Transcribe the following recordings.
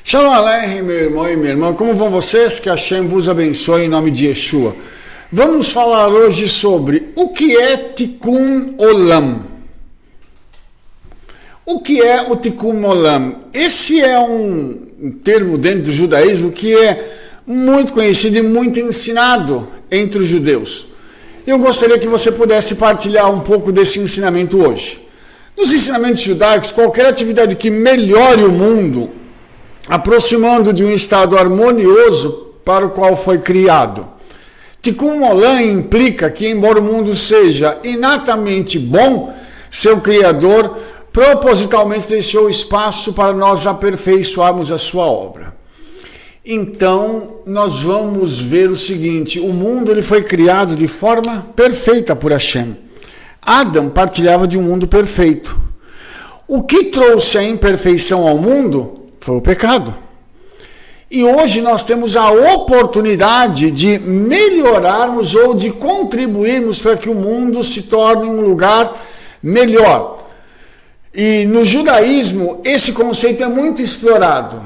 Shalom Aleichem, meu irmão e minha irmã, como vão vocês? Que Hashem vos abençoe em nome de Yeshua. Vamos falar hoje sobre o que é Tikkun Olam. O que é o Tikkun Olam? Esse é um termo dentro do judaísmo que é muito conhecido e muito ensinado entre os judeus. Eu gostaria que você pudesse partilhar um pouco desse ensinamento hoje. Nos ensinamentos judaicos, qualquer atividade que melhore o mundo, aproximando de um estado harmonioso para o qual foi criado. Tikkun Olam implica que, embora o mundo seja inatamente bom, seu Criador propositalmente deixou espaço para nós aperfeiçoarmos a sua obra. Então, nós vamos ver o seguinte: o mundo ele foi criado de forma perfeita por Hashem. Adão partilhava de um mundo perfeito. O que trouxe a imperfeição ao mundo foi o pecado. E hoje nós temos a oportunidade de melhorarmos ou de contribuirmos para que o mundo se torne um lugar melhor. E no judaísmo esse conceito é muito explorado.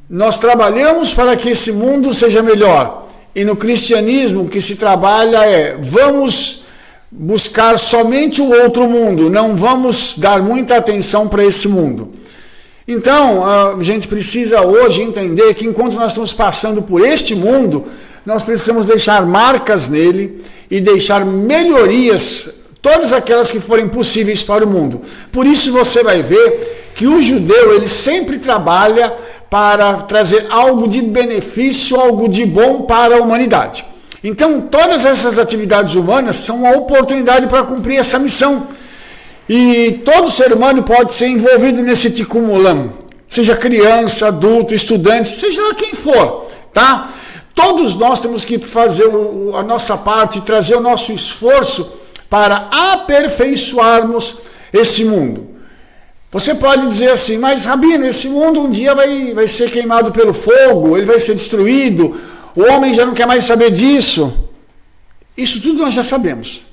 Nós trabalhamos para que esse mundo seja melhor. E no cristianismo o que se trabalha é: vamos buscar somente o outro mundo, não vamos dar muita atenção para esse mundo. Então, a gente precisa hoje entender que enquanto nós estamos passando por este mundo, nós precisamos deixar marcas nele e deixar melhorias, todas aquelas que forem possíveis para o mundo. Por isso você vai ver que o judeu ele sempre trabalha para trazer algo de benefício, algo de bom para a humanidade. Então, todas essas atividades humanas são uma oportunidade para cumprir essa missão. E todo ser humano pode ser envolvido nesse Tikkun Olam, seja criança, adulto, estudante, seja lá quem for, tá? Todos nós temos que fazer a nossa parte, trazer o nosso esforço para aperfeiçoarmos esse mundo. Você pode dizer assim: mas Rabino, esse mundo um dia vai ser queimado pelo fogo, ele vai ser destruído, o homem já não quer mais saber disso. Isso tudo nós já sabemos.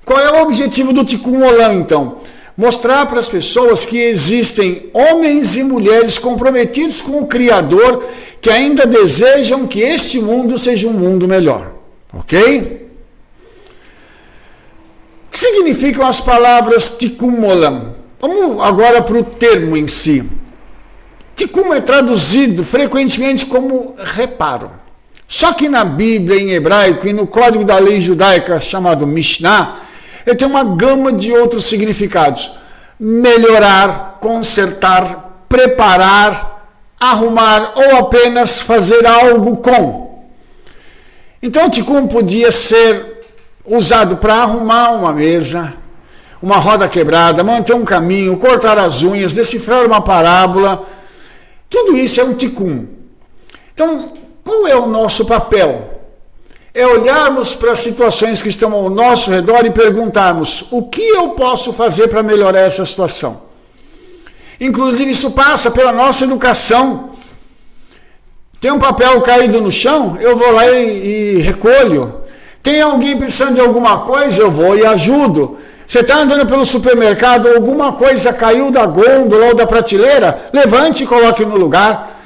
Qual é o objetivo do Tikkun Olam, então? Mostrar para as pessoas que existem homens e mulheres comprometidos com o Criador que ainda desejam que este mundo seja um mundo melhor. Ok? O que significam as palavras Tikkun Olam? Vamos agora para o termo em si. Tikkun é traduzido frequentemente como reparo. Só que na Bíblia, em hebraico, e no código da lei judaica chamado Mishnah, ele tem uma gama de outros significados: melhorar, consertar, preparar, arrumar ou apenas fazer algo com. Então, Tikkun podia ser usado para arrumar uma mesa, uma roda quebrada, manter um caminho, cortar as unhas, decifrar uma parábola. Tudo isso é um Tikkun. Então, qual é o nosso papel? É olharmos para as situações que estão ao nosso redor e perguntarmos: o que eu posso fazer para melhorar essa situação? Inclusive isso passa pela nossa educação. Tem um papel caído no chão, eu vou lá e recolho. Tem alguém precisando de alguma coisa, eu vou e ajudo. Você está andando pelo supermercado, alguma coisa caiu da gôndola ou da prateleira, levante e coloque no lugar.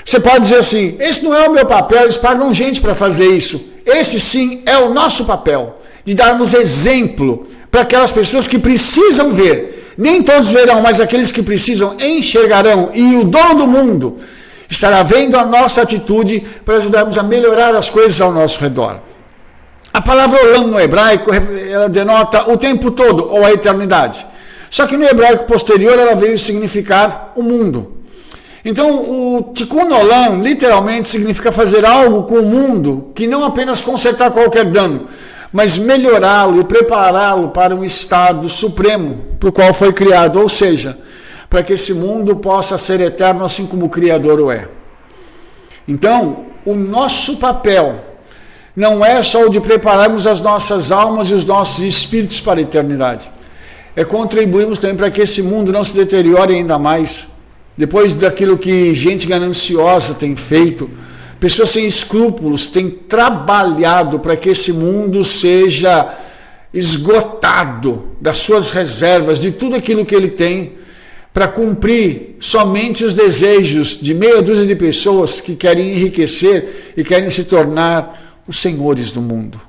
Você pode dizer assim: esse não é o meu papel, eles pagam gente para fazer isso. Esse sim é o nosso papel, de darmos exemplo para aquelas pessoas que precisam ver. Nem todos verão, mas aqueles que precisam enxergarão, e o dono do mundo estará vendo a nossa atitude para ajudarmos a melhorar as coisas ao nosso redor. A palavra Olam no hebraico, ela denota o tempo todo, ou a eternidade. Só que no hebraico posterior ela veio significar o mundo. Então, o Tikkun Olam literalmente significa fazer algo com o mundo que não apenas consertar qualquer dano, mas melhorá-lo e prepará-lo para um estado supremo para o qual foi criado, ou seja, para que esse mundo possa ser eterno assim como o Criador o é. Então, o nosso papel não é só o de prepararmos as nossas almas e os nossos espíritos para a eternidade. É contribuirmos também para que esse mundo não se deteriore ainda mais. Depois daquilo que gente gananciosa tem feito, pessoas sem escrúpulos têm trabalhado para que esse mundo seja esgotado das suas reservas, de tudo aquilo que ele tem, para cumprir somente os desejos de meia dúzia de pessoas que querem enriquecer e querem se tornar os senhores do mundo.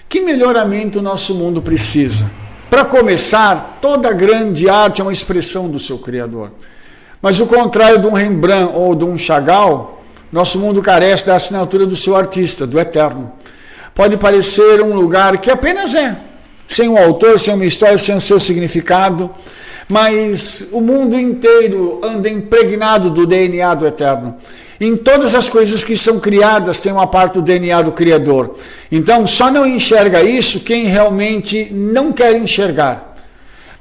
Que melhoramento o nosso mundo precisa? Para começar, toda grande arte é uma expressão do seu Criador. Mas o contrário de um Rembrandt ou de um Chagall, nosso mundo carece da assinatura do seu artista, do eterno. Pode parecer um lugar que apenas é, sem um autor, sem uma história, sem o seu significado, mas o mundo inteiro anda impregnado do DNA do eterno. Em todas as coisas que são criadas tem uma parte do DNA do Criador. Então, só não enxerga isso quem realmente não quer enxergar.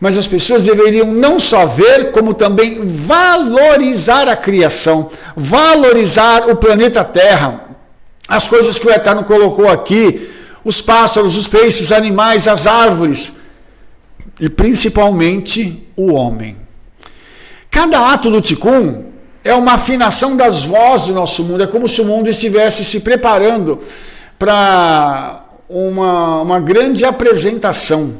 Mas as pessoas deveriam não só ver, como também valorizar a criação, valorizar o planeta Terra, as coisas que o Eterno colocou aqui, os pássaros, os peixes, os animais, as árvores, e principalmente o homem. Cada ato do Tikkun é uma afinação das vozes do nosso mundo, é como se o mundo estivesse se preparando para uma grande apresentação.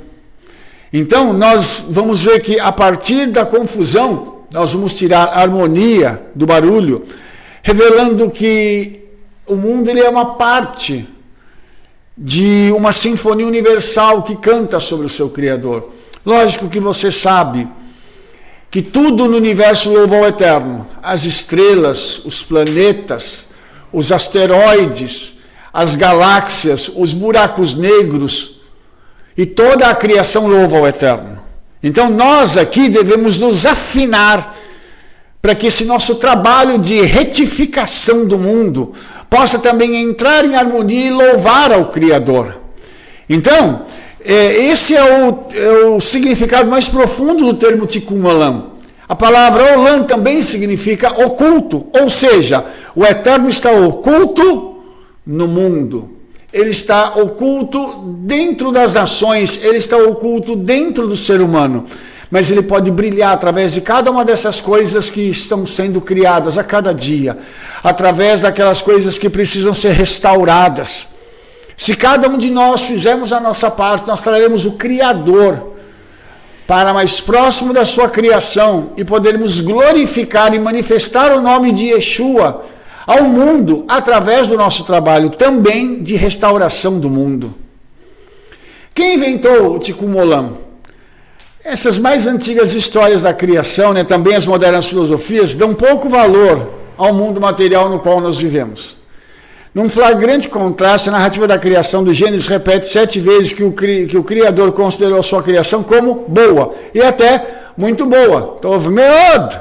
Então, nós vamos ver que a partir da confusão, nós vamos tirar a harmonia do barulho, revelando que o mundo ele é uma parte de uma sinfonia universal que canta sobre o seu Criador. Lógico que você sabe que tudo no universo louva ao Eterno. As estrelas, os planetas, os asteroides, as galáxias, os buracos negros, e toda a criação louva ao Eterno. Então nós aqui devemos nos afinar para que esse nosso trabalho de retificação do mundo possa também entrar em harmonia e louvar ao Criador. Então, esse é o significado mais profundo do termo Tikkun Olam. A palavra Olam também significa oculto, ou seja, o Eterno está oculto no mundo. Ele está oculto dentro das nações, ele está oculto dentro do ser humano. Mas ele pode brilhar através de cada uma dessas coisas que estão sendo criadas a cada dia, através daquelas coisas que precisam ser restauradas. Se cada um de nós fizermos a nossa parte, nós traremos o Criador para mais próximo da sua criação e podermos glorificar e manifestar o nome de Yeshua ao mundo através do nosso trabalho também de restauração do mundo. Quem inventou o Tikkun Olam? Essas mais antigas histórias da criação, também as modernas filosofias, dão pouco valor ao mundo material no qual nós vivemos. Num flagrante contraste, a narrativa da criação do Gênesis repete 7 vezes que o Criador considerou a sua criação como boa, e até muito boa. Tov meod.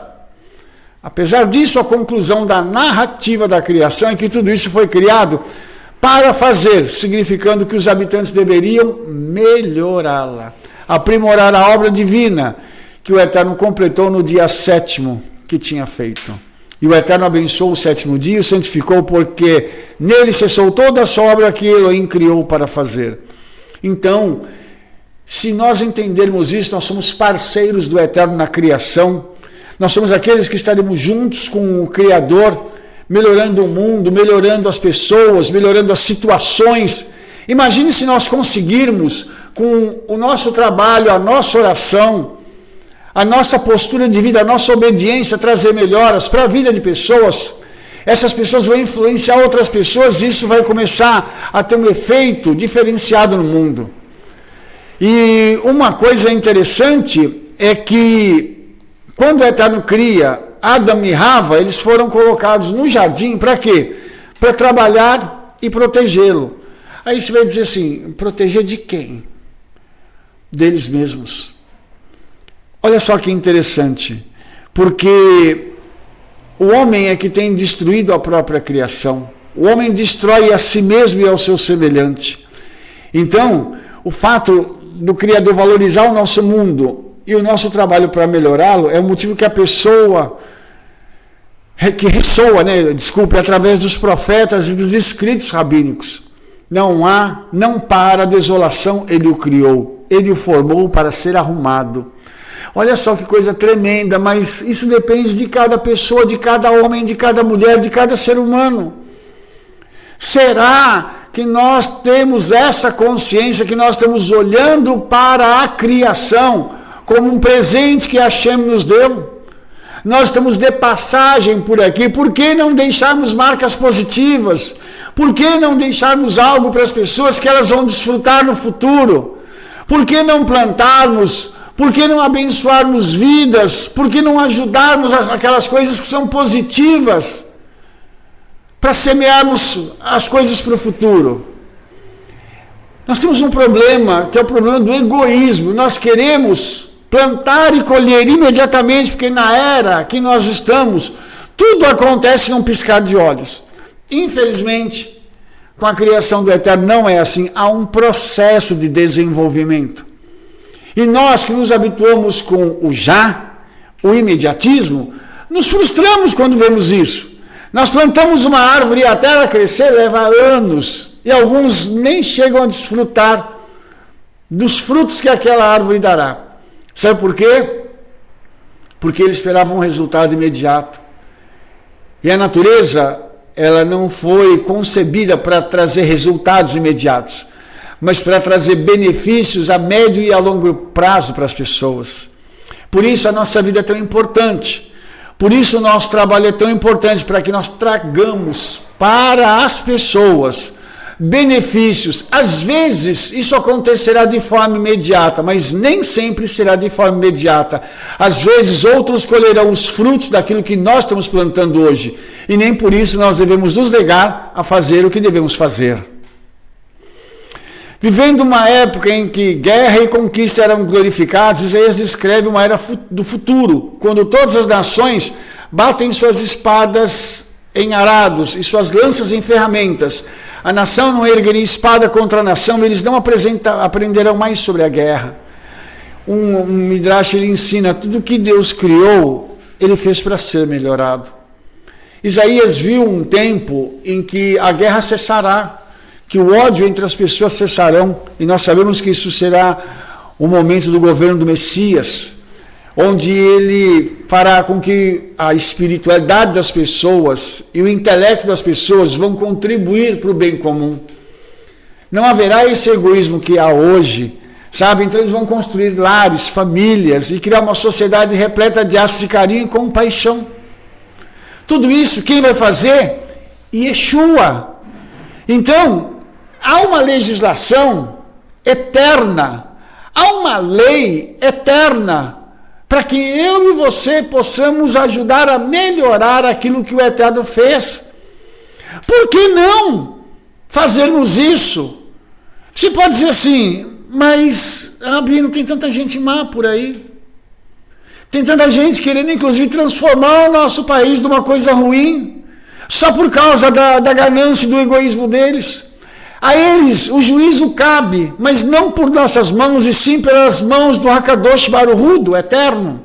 Apesar disso, a conclusão da narrativa da criação é que tudo isso foi criado para fazer, significando que os habitantes deveriam melhorá-la, aprimorar a obra divina que o Eterno completou no dia 7º que tinha feito. E o Eterno abençoou o 7º dia e o santificou, porque nele cessou toda a sua obra que Elohim criou para fazer. Então, se nós entendermos isso, nós somos parceiros do Eterno na criação, nós somos aqueles que estaremos juntos com o Criador, melhorando o mundo, melhorando as pessoas, melhorando as situações. Imagine se nós conseguirmos, com o nosso trabalho, a nossa oração, a nossa postura de vida, a nossa obediência, trazer melhoras para a vida de pessoas. Essas pessoas vão influenciar outras pessoas e isso vai começar a ter um efeito diferenciado no mundo. E uma coisa interessante é que quando o Eterno cria Adão e Rava, eles foram colocados no jardim para quê? Para trabalhar e protegê-lo. Aí você vai dizer assim, proteger de quem? Deles mesmos. Olha só que interessante, porque o homem é que tem destruído a própria criação. O homem destrói a si mesmo e ao seu semelhante. Então, o fato do Criador valorizar o nosso mundo e o nosso trabalho para melhorá-lo é o motivo que a pessoa que ressoa, através dos profetas e dos escritos rabínicos. Não para a desolação, ele o criou, ele o formou para ser arrumado. Olha só que coisa tremenda, mas isso depende de cada pessoa, de cada homem, de cada mulher, de cada ser humano. Será que nós temos essa consciência, que nós estamos olhando para a criação como um presente que Hashem nos deu. Nós estamos de passagem por aqui, por que não deixarmos marcas positivas? Por que não deixarmos algo para as pessoas que elas vão desfrutar no futuro? Por que não plantarmos? Por que não abençoarmos vidas? Por que não ajudarmos aquelas coisas que são positivas? Para semearmos as coisas para o futuro. Nós temos um problema, que é o problema do egoísmo. Nós queremos plantar e colher imediatamente, porque na era que nós estamos, tudo acontece num piscar de olhos. Infelizmente, com a criação do Eterno não é assim. Há um processo de desenvolvimento. E nós que nos habituamos com o já, o imediatismo, nos frustramos quando vemos isso. Nós plantamos uma árvore e até ela crescer leva anos. E alguns nem chegam a desfrutar dos frutos que aquela árvore dará. Sabe por quê? Porque eles esperavam um resultado imediato. E a natureza, ela não foi concebida para trazer resultados imediatos, mas para trazer benefícios a médio e a longo prazo para as pessoas. Por isso a nossa vida é tão importante. Por isso o nosso trabalho é tão importante, para que nós tragamos para as pessoas benefícios. Às vezes isso acontecerá de forma imediata, mas nem sempre será de forma imediata. Às vezes outros colherão os frutos daquilo que nós estamos plantando hoje, e nem por isso nós devemos nos negar a fazer o que devemos fazer. Vivendo uma época em que guerra e conquista eram glorificados, Isaías descreve uma era do futuro, quando todas as nações batem suas espadas em arados e suas lanças em ferramentas. A nação não ergueria espada contra a nação, eles não aprenderão mais sobre a guerra. Um Midrash, ele ensina, tudo que Deus criou, ele fez para ser melhorado. Isaías viu um tempo em que a guerra cessará, que o ódio entre as pessoas cessarão, e nós sabemos que isso será o momento do governo do Messias, onde ele fará com que a espiritualidade das pessoas e o intelecto das pessoas vão contribuir para o bem comum. Não haverá esse egoísmo que há hoje, sabe? Então eles vão construir lares, famílias e criar uma sociedade repleta de atos de carinho e compaixão. Tudo isso quem vai fazer? Yeshua. Então, há uma legislação eterna, há uma lei eterna, para que eu e você possamos ajudar a melhorar aquilo que o Eterno fez. Por que não fazermos isso? Você pode dizer assim, mas, Rabino, tem tanta gente má por aí. Tem tanta gente querendo, inclusive, transformar o nosso país numa coisa ruim, só por causa da ganância e do egoísmo deles. A eles o juízo cabe, mas não por nossas mãos, e sim pelas mãos do Hakadosh Baruch Hu, do Eterno.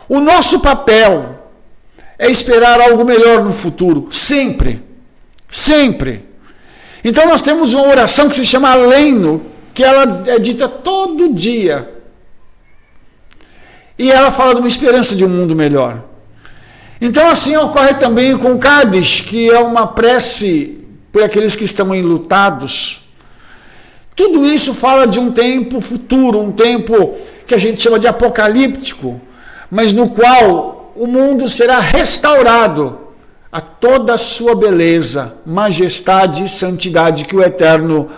O nosso papel é esperar algo melhor no futuro, sempre, sempre. Então nós temos uma oração que se chama Aleinu, que ela é dita todo dia. E ela fala de uma esperança de um mundo melhor. Então assim ocorre também com o Kadish, que é uma prece por aqueles que estão enlutados. Tudo isso fala de um tempo futuro, um tempo que a gente chama de apocalíptico, mas no qual o mundo será restaurado a toda a sua beleza, majestade e santidade que o Eterno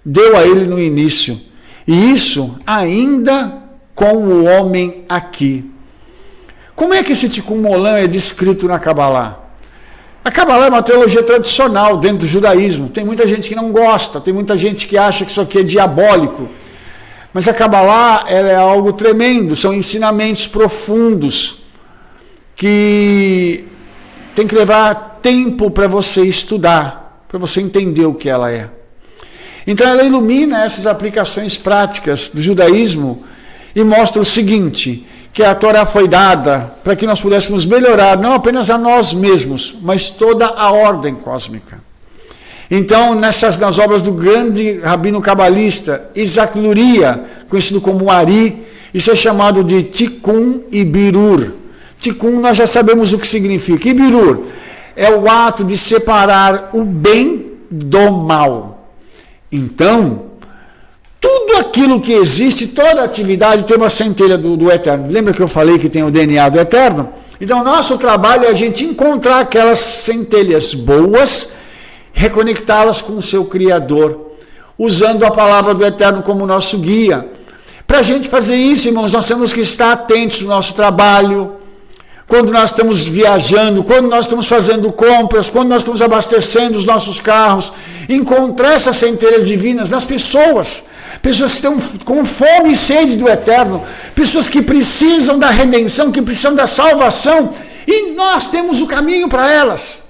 deu a ele no início. E isso ainda com o homem aqui. Como é que esse Tikkun Olam é descrito na Kabbalah? A Kabbalah é uma teologia tradicional dentro do judaísmo. Tem muita gente que não gosta, tem muita gente que acha que isso aqui é diabólico. Mas a Kabbalah, ela é algo tremendo, são ensinamentos profundos que tem que levar tempo para você estudar, para você entender o que ela é. Então ela ilumina essas aplicações práticas do judaísmo e mostra o seguinte, que a Torá foi dada para que nós pudéssemos melhorar não apenas a nós mesmos, mas toda a ordem cósmica. Então, nas obras do grande rabino cabalista Isaac Luria, conhecido como Ari, isso é chamado de Tikkun e Birur. Tikkun nós já sabemos o que significa. E Birur é o ato de separar o bem do mal. Então, Tudo aquilo que existe, toda atividade tem uma centelha do Eterno. Lembra que eu falei que tem o DNA do Eterno? Então, nosso trabalho é a gente encontrar aquelas centelhas boas, reconectá-las com o seu Criador, usando a palavra do Eterno como nosso guia. Para a gente fazer isso, irmãos, nós temos que estar atentos no nosso trabalho, quando nós estamos viajando, quando nós estamos fazendo compras, quando nós estamos abastecendo os nossos carros, encontrar essas centelhas divinas nas pessoas que estão com fome e sede do Eterno, pessoas que precisam da redenção, que precisam da salvação, e nós temos o caminho para elas.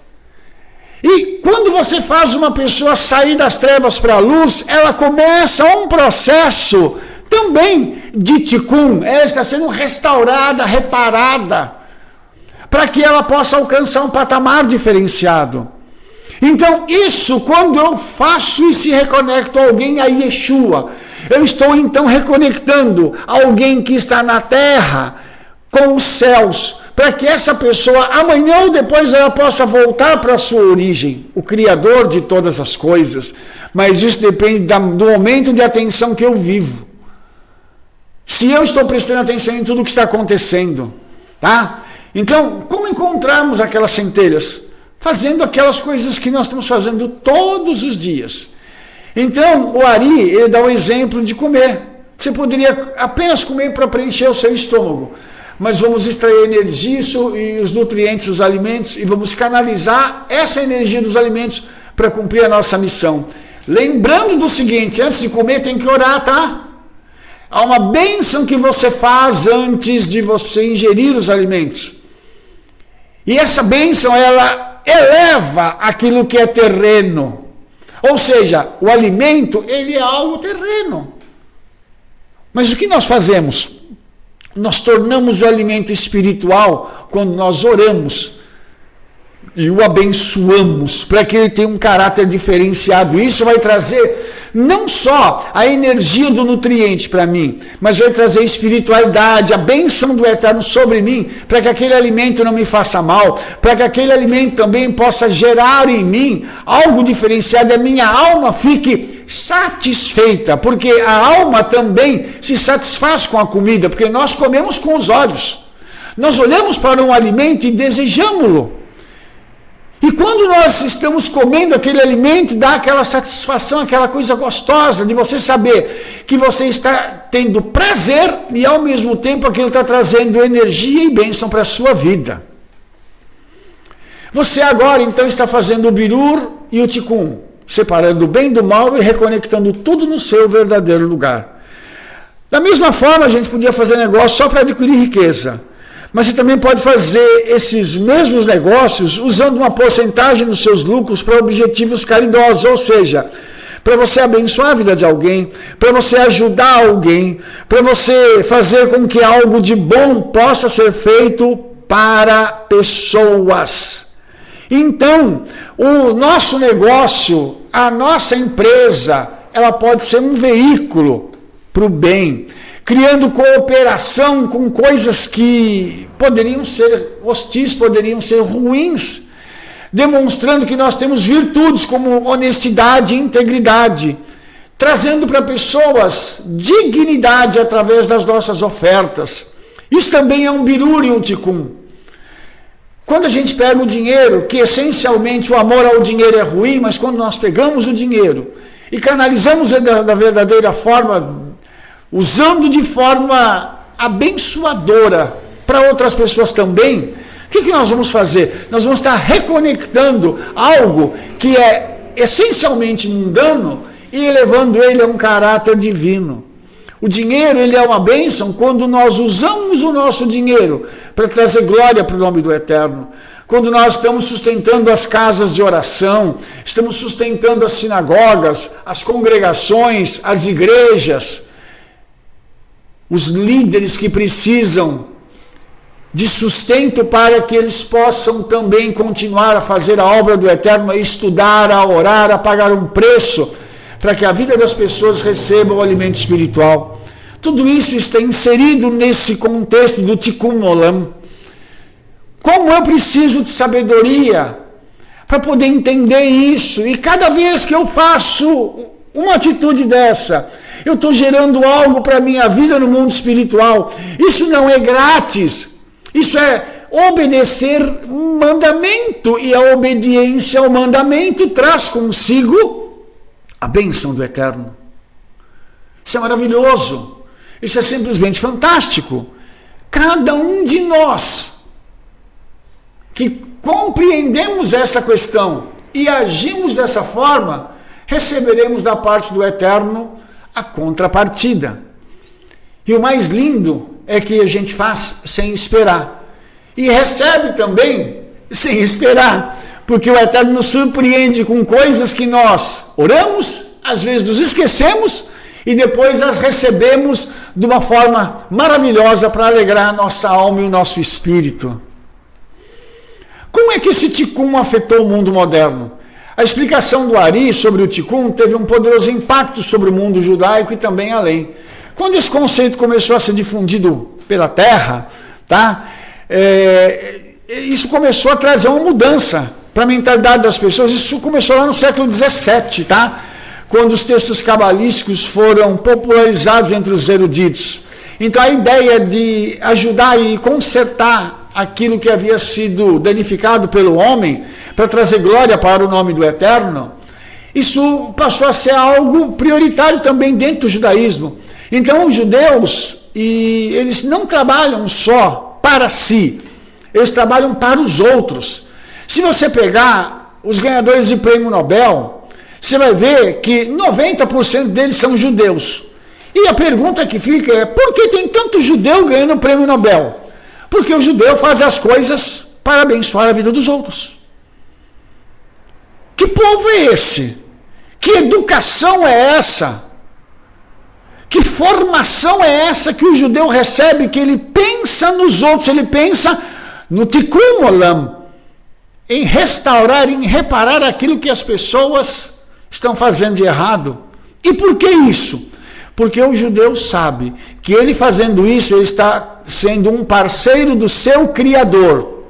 E quando você faz uma pessoa sair das trevas para a luz, ela começa um processo também de tikkun, ela está sendo restaurada, reparada, para que ela possa alcançar um patamar diferenciado. Então, isso, quando eu faço e se reconecto a alguém a Yeshua, eu estou então reconectando alguém que está na terra com os céus, para que essa pessoa, amanhã ou depois, ela possa voltar para a sua origem, o Criador de todas as coisas. Mas isso depende do momento de atenção que eu vivo. Se eu estou prestando atenção em tudo o que está acontecendo, tá? Então, como encontrarmos aquelas centelhas? Fazendo aquelas coisas que nós estamos fazendo todos os dias. Então, o Ari, ele dá o exemplo de comer. Você poderia apenas comer para preencher o seu estômago, mas vamos extrair energia e os nutrientes dos alimentos e vamos canalizar essa energia dos alimentos para cumprir a nossa missão. Lembrando do seguinte, antes de comer tem que orar, tá? Há uma bênção que você faz antes de você ingerir os alimentos. E essa bênção, ela eleva aquilo que é terreno. Ou seja, o alimento, ele é algo terreno. Mas o que nós fazemos? Nós tornamos o alimento espiritual quando nós oramos e o abençoamos, para que ele tenha um caráter diferenciado. Isso vai trazer não só a energia do nutriente para mim, mas vai trazer espiritualidade, a bênção do Eterno sobre mim, para que aquele alimento não me faça mal, para que aquele alimento também possa gerar em mim algo diferenciado, e a minha alma fique satisfeita, porque a alma também se satisfaz com a comida, porque nós comemos com os olhos, nós olhamos para um alimento e desejamos-lo. E quando nós estamos comendo aquele alimento, dá aquela satisfação, aquela coisa gostosa de você saber que você está tendo prazer e ao mesmo tempo aquilo está trazendo energia e bênção para a sua vida. Você agora então está fazendo o birur e o tikkun, separando o bem do mal e reconectando tudo no seu verdadeiro lugar. Da mesma forma, a gente podia fazer negócio só para adquirir riqueza. Mas você também pode fazer esses mesmos negócios usando uma porcentagem dos seus lucros para objetivos caridosos, ou seja, para você abençoar a vida de alguém, para você ajudar alguém, para você fazer com que algo de bom possa ser feito para pessoas. Então, o nosso negócio, a nossa empresa, ela pode ser um veículo para o bem, criando cooperação com coisas que poderiam ser hostis, poderiam ser ruins, demonstrando que nós temos virtudes como honestidade e integridade, trazendo para pessoas dignidade através das nossas ofertas. Isso também é um birur e um tikkun. Quando a gente pega o dinheiro, que essencialmente o amor ao dinheiro é ruim, mas quando nós pegamos o dinheiro e canalizamos da verdadeira forma, usando de forma abençoadora para outras pessoas também, o que nós vamos fazer? Nós vamos estar reconectando algo que é essencialmente mundano e elevando ele a um caráter divino. O dinheiro, ele é uma bênção quando nós usamos o nosso dinheiro para trazer glória para o nome do Eterno. Quando nós estamos sustentando as casas de oração, estamos sustentando as sinagogas, as congregações, as igrejas, os líderes que precisam de sustento para que eles possam também continuar a fazer a obra do Eterno, a estudar, a orar, a pagar um preço, para que a vida das pessoas receba o alimento espiritual. Tudo isso está inserido nesse contexto do Tikkun Olam. Como eu preciso de sabedoria para poder entender isso, e cada vez que eu faço uma atitude dessa, Eu estou gerando algo para a minha vida no mundo espiritual. Isso não é grátis. Isso é obedecer mandamento. E a obediência ao mandamento traz consigo a bênção do Eterno. Isso é maravilhoso. Isso é simplesmente fantástico. Cada um de nós que compreendemos essa questão e agimos dessa forma, receberemos da parte do Eterno a contrapartida. E o mais lindo é que a gente faz sem esperar. E recebe também sem esperar. Porque o Eterno nos surpreende com coisas que nós oramos, às vezes nos esquecemos, e depois as recebemos de uma forma maravilhosa para alegrar a nossa alma e o nosso espírito. Como é que esse Tikkun afetou o mundo moderno? A explicação do Ari sobre o Tikkun teve um poderoso impacto sobre o mundo judaico e também além. Quando esse conceito começou a ser difundido pela terra, tá? Isso começou a trazer uma mudança para a mentalidade das pessoas. Isso começou lá no século XVII, tá? Quando os textos cabalísticos foram popularizados entre os eruditos. Então a ideia de ajudar e consertar aquilo que havia sido danificado pelo homem, para trazer glória para o nome do Eterno, isso passou a ser algo prioritário também dentro do judaísmo. Então os judeus, eles não trabalham só para si, eles trabalham para os outros. Se você pegar os ganhadores de prêmio Nobel, você vai ver que 90% deles são judeus. E a pergunta que fica é, por que tem tanto judeu ganhando o prêmio Nobel? Porque o judeu faz as coisas para abençoar a vida dos outros. Que povo é esse? Que educação é essa? Que formação é essa que o judeu recebe, que ele pensa nos outros, ele pensa no Tikkun Olam, em restaurar, em reparar aquilo que as pessoas estão fazendo de errado. E por que isso? Porque o judeu sabe que ele fazendo isso, ele está sendo um parceiro do seu Criador,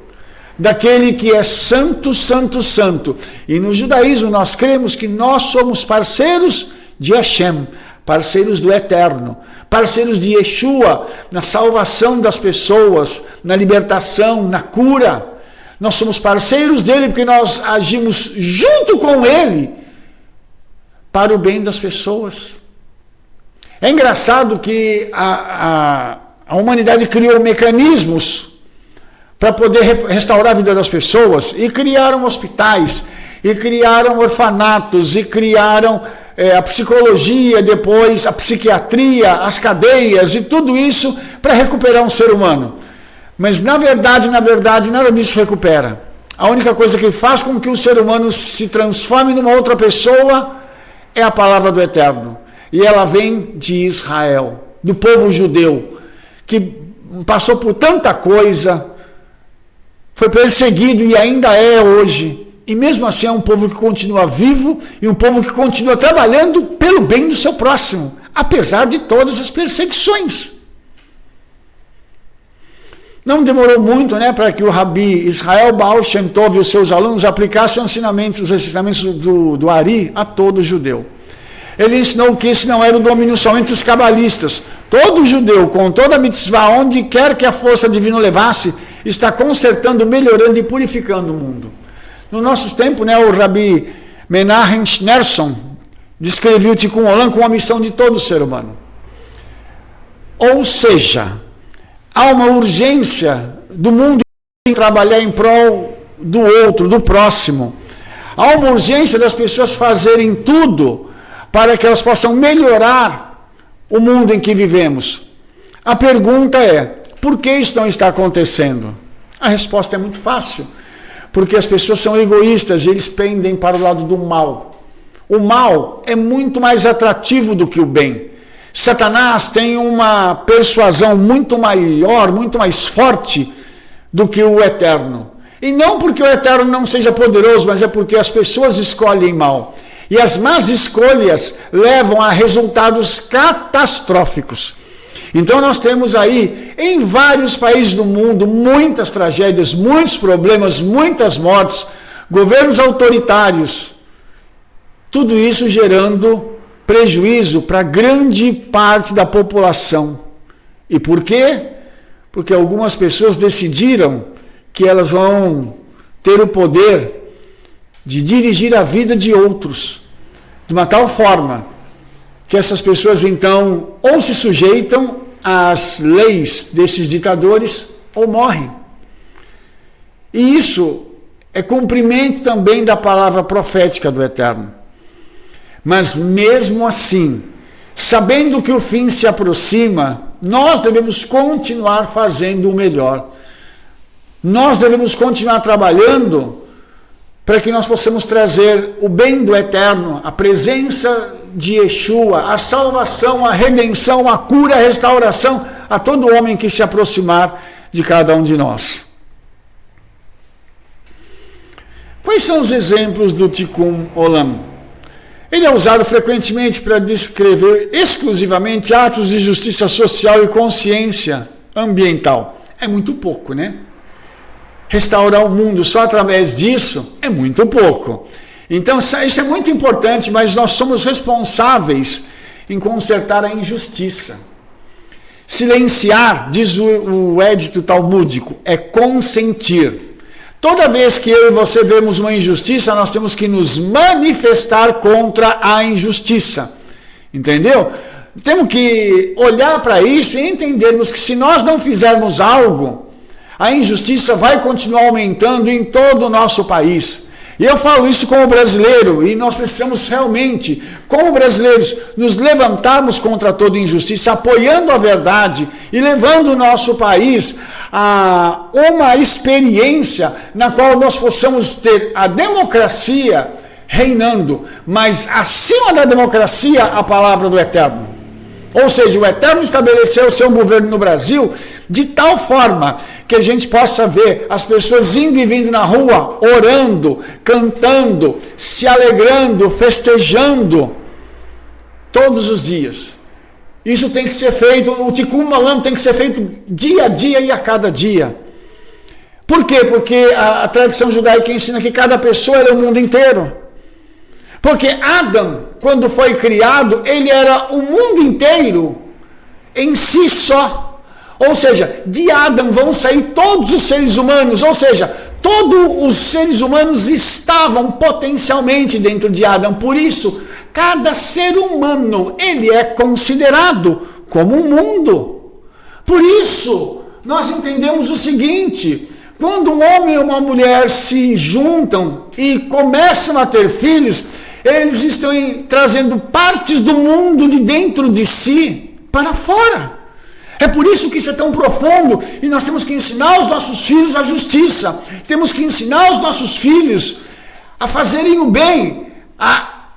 daquele que é santo, santo, santo. E no judaísmo nós cremos que nós somos parceiros de Hashem, parceiros do Eterno, parceiros de Yeshua, na salvação das pessoas, na libertação, na cura. Nós somos parceiros dele porque nós agimos junto com ele para o bem das pessoas. É engraçado que a humanidade criou mecanismos para poder restaurar a vida das pessoas, e criaram hospitais, e criaram orfanatos, e criaram a psicologia, depois a psiquiatria, as cadeias, e tudo isso para recuperar um ser humano. Mas na verdade, nada disso recupera. A única coisa que faz com que o ser humano se transforme numa outra pessoa é a palavra do Eterno. E ela vem de Israel, do povo judeu, que passou por tanta coisa, foi perseguido e ainda é hoje. E mesmo assim é um povo que continua vivo e um povo que continua trabalhando pelo bem do seu próximo, apesar de todas as perseguições. Não demorou muito, para que o Rabi Israel Baal Shem Tov e os seus alunos aplicassem os ensinamentos do Ari a todo judeu. Ele ensinou que esse não era o domínio somente dos cabalistas. Todo judeu, com toda a mitzvah, onde quer que a força divina levasse, está consertando, melhorando e purificando o mundo. No nosso tempo, o Rabi Menahem Schneerson descreveu o Tikkun Olam como a missão de todo ser humano. Ou seja, há uma urgência do mundo em trabalhar em prol do outro, do próximo. Há uma urgência das pessoas fazerem tudo para que elas possam melhorar o mundo em que vivemos. A pergunta é, por que isso não está acontecendo? A resposta é muito fácil, porque as pessoas são egoístas e eles pendem para o lado do mal. O mal é muito mais atrativo do que o bem. Satanás tem uma persuasão muito maior, muito mais forte do que o Eterno. E não porque o Eterno não seja poderoso, mas é porque as pessoas escolhem mal. E as más escolhas levam a resultados catastróficos. Então nós temos aí, em vários países do mundo, muitas tragédias, muitos problemas, muitas mortes, governos autoritários. Tudo isso gerando prejuízo para grande parte da população. E por quê? Porque algumas pessoas decidiram que elas vão ter o poder de dirigir a vida de outros, de uma tal forma que essas pessoas então ou se sujeitam às leis desses ditadores ou morrem. E isso é cumprimento também da palavra profética do Eterno. Mas mesmo assim, sabendo que o fim se aproxima, nós devemos continuar fazendo o melhor. Nós devemos continuar trabalhando para que nós possamos trazer o bem do Eterno, a presença de Yeshua, a salvação, a redenção, a cura, a restauração a todo homem que se aproximar de cada um de nós. Quais são os exemplos do Tikkun Olam? Ele é usado frequentemente para descrever exclusivamente atos de justiça social e consciência ambiental. É muito pouco, né? Restaurar o mundo só através disso é muito pouco. Então, isso é muito importante, mas nós somos responsáveis em consertar a injustiça. Silenciar, diz o édito talmúdico, é consentir. Toda vez que eu e você vemos uma injustiça, nós temos que nos manifestar contra a injustiça. Entendeu? Temos que olhar para isso e entendermos que se nós não fizermos algo, a injustiça vai continuar aumentando em todo o nosso país. E eu falo isso como brasileiro, e nós precisamos realmente, como brasileiros, nos levantarmos contra toda injustiça, apoiando a verdade e levando o nosso país a uma experiência na qual nós possamos ter a democracia reinando, mas acima da democracia, a palavra do Eterno. Ou seja, o Eterno estabeleceu o seu governo no Brasil de tal forma que a gente possa ver as pessoas indo e vindo na rua, orando, cantando, se alegrando, festejando, todos os dias. Isso tem que ser feito, o Tikkun Olam tem que ser feito dia a dia e a cada dia. Por quê? Porque a tradição judaica ensina que cada pessoa era o mundo inteiro. Porque Adão, quando foi criado, ele era o mundo inteiro em si só. Ou seja, de Adão vão sair todos os seres humanos, ou seja, todos os seres humanos estavam potencialmente dentro de Adão. Por isso, cada ser humano, ele é considerado como um mundo. Por isso, nós entendemos o seguinte: quando um homem e uma mulher se juntam e começam a ter filhos, eles estão trazendo partes do mundo de dentro de si para fora. É por isso que isso é tão profundo, e nós temos que ensinar os nossos filhos a justiça, temos que ensinar os nossos filhos a fazerem o bem, a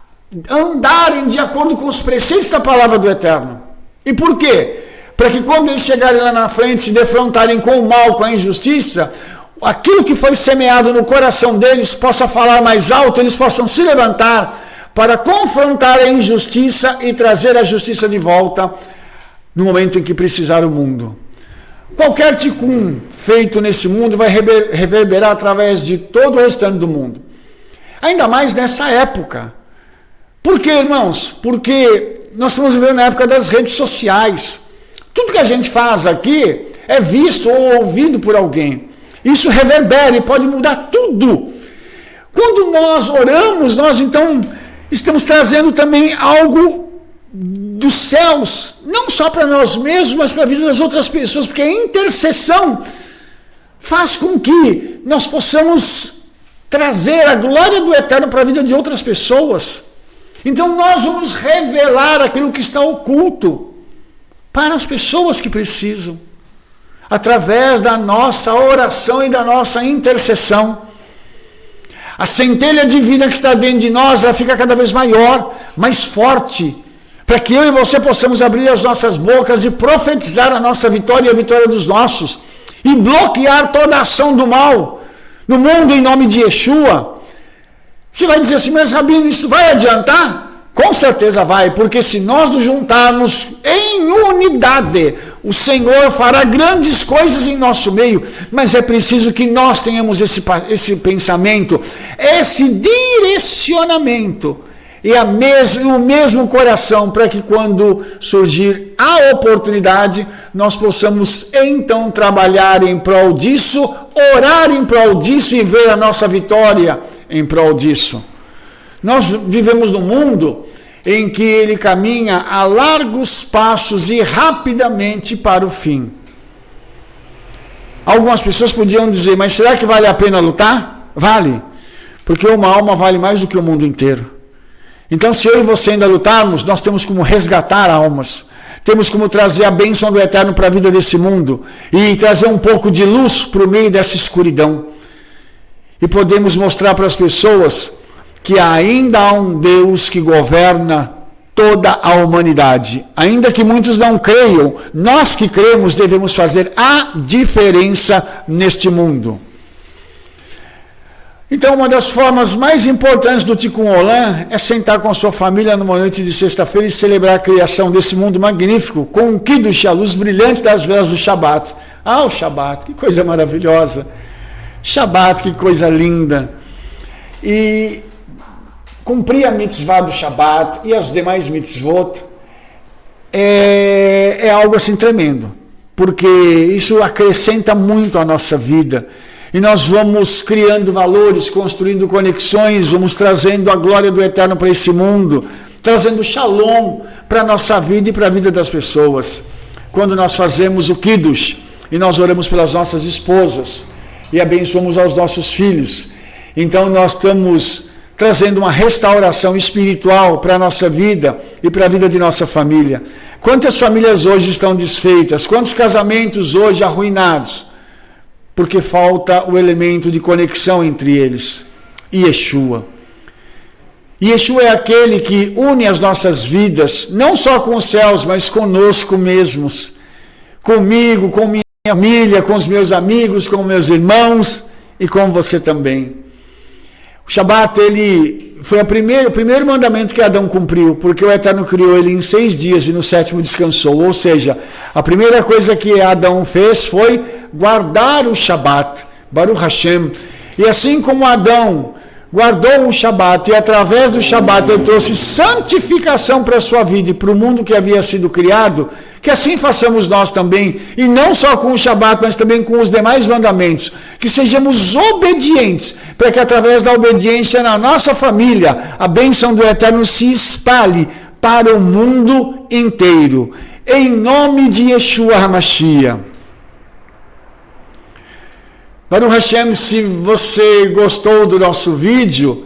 andarem de acordo com os preceitos da palavra do Eterno. E por quê? Para que quando eles chegarem lá na frente, se defrontarem com o mal, com a injustiça, aquilo que foi semeado no coração deles possa falar mais alto, eles possam se levantar para confrontar a injustiça e trazer a justiça de volta no momento em que precisar o mundo. Qualquer tikkun feito nesse mundo vai reverberar através de todo o restante do mundo. Ainda mais nessa época. Por quê, irmãos? Porque nós estamos vivendo na época das redes sociais. Tudo que a gente faz aqui é visto ou ouvido por alguém. Isso reverbera e pode mudar tudo. Quando nós oramos, nós então estamos trazendo também algo dos céus, não só para nós mesmos, mas para a vida das outras pessoas, porque a intercessão faz com que nós possamos trazer a glória do Eterno para a vida de outras pessoas. Então nós vamos revelar aquilo que está oculto para as pessoas que precisam, através da nossa oração e da nossa intercessão. A centelha de vida que está dentro de nós, ela fica cada vez maior, mais forte, para que eu e você possamos abrir as nossas bocas e profetizar a nossa vitória e a vitória dos nossos, e bloquear toda a ação do mal no mundo em nome de Yeshua. Você vai dizer assim, mas Rabino, isso vai adiantar? Com certeza vai, porque se nós nos juntarmos em unidade, o Senhor fará grandes coisas em nosso meio, mas é preciso que nós tenhamos esse pensamento, esse direcionamento, e o mesmo coração, para que quando surgir a oportunidade, nós possamos então trabalhar em prol disso, orar em prol disso e ver a nossa vitória em prol disso. Nós vivemos num mundo em que ele caminha a largos passos e rapidamente para o fim. Algumas pessoas podiam dizer, mas será que vale a pena lutar? Vale, porque uma alma vale mais do que o mundo inteiro. Então, se eu e você ainda lutarmos, nós temos como resgatar almas, temos como trazer a bênção do Eterno para a vida desse mundo e trazer um pouco de luz para o meio dessa escuridão. E podemos mostrar para as pessoas que ainda há um Deus que governa toda a humanidade. Ainda que muitos não creiam, nós que cremos devemos fazer a diferença neste mundo. Então, uma das formas mais importantes do Tikkun Olam é sentar com a sua família numa noite de sexta-feira e celebrar a criação desse mundo magnífico com o Kiddush, a luz brilhante das velas do Shabat. Ah, o Shabat, que coisa maravilhosa! Shabat, que coisa linda! E cumprir a mitzvah do Shabat e as demais mitzvot é algo assim tremendo, porque isso acrescenta muito à nossa vida. E nós vamos criando valores, construindo conexões, vamos trazendo a glória do Eterno para esse mundo, trazendo shalom para a nossa vida e para a vida das pessoas. Quando nós fazemos o Kiddush e nós oramos pelas nossas esposas e abençoamos aos nossos filhos, então nós estamos trazendo uma restauração espiritual para a nossa vida e para a vida de nossa família. Quantas famílias hoje estão desfeitas? Quantos casamentos hoje arruinados? Porque falta o elemento de conexão entre eles. Yeshua. Yeshua é aquele que une as nossas vidas, não só com os céus, mas conosco mesmos. Comigo, com minha família, com os meus amigos, com meus irmãos e com você também. O Shabat, ele foi o primeiro mandamento que Adão cumpriu, porque o Eterno criou ele em 6 dias e no 7º descansou. Ou seja, a primeira coisa que Adão fez foi guardar o Shabat, Baruch Hashem. E assim como Adão guardou o Shabat e através do Shabat ele trouxe santificação para a sua vida e para o mundo que havia sido criado, que assim façamos nós também, e não só com o Shabat, mas também com os demais mandamentos, que sejamos obedientes, para que através da obediência na nossa família, a bênção do Eterno se espalhe para o mundo inteiro. Em nome de Yeshua HaMashiach. Baruch Hashem, se você gostou do nosso vídeo,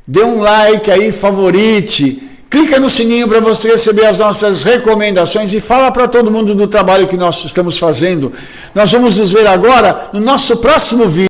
dê um like aí, favorite, clica no sininho para você receber as nossas recomendações e fala para todo mundo do trabalho que nós estamos fazendo. Nós vamos nos ver agora no nosso próximo vídeo.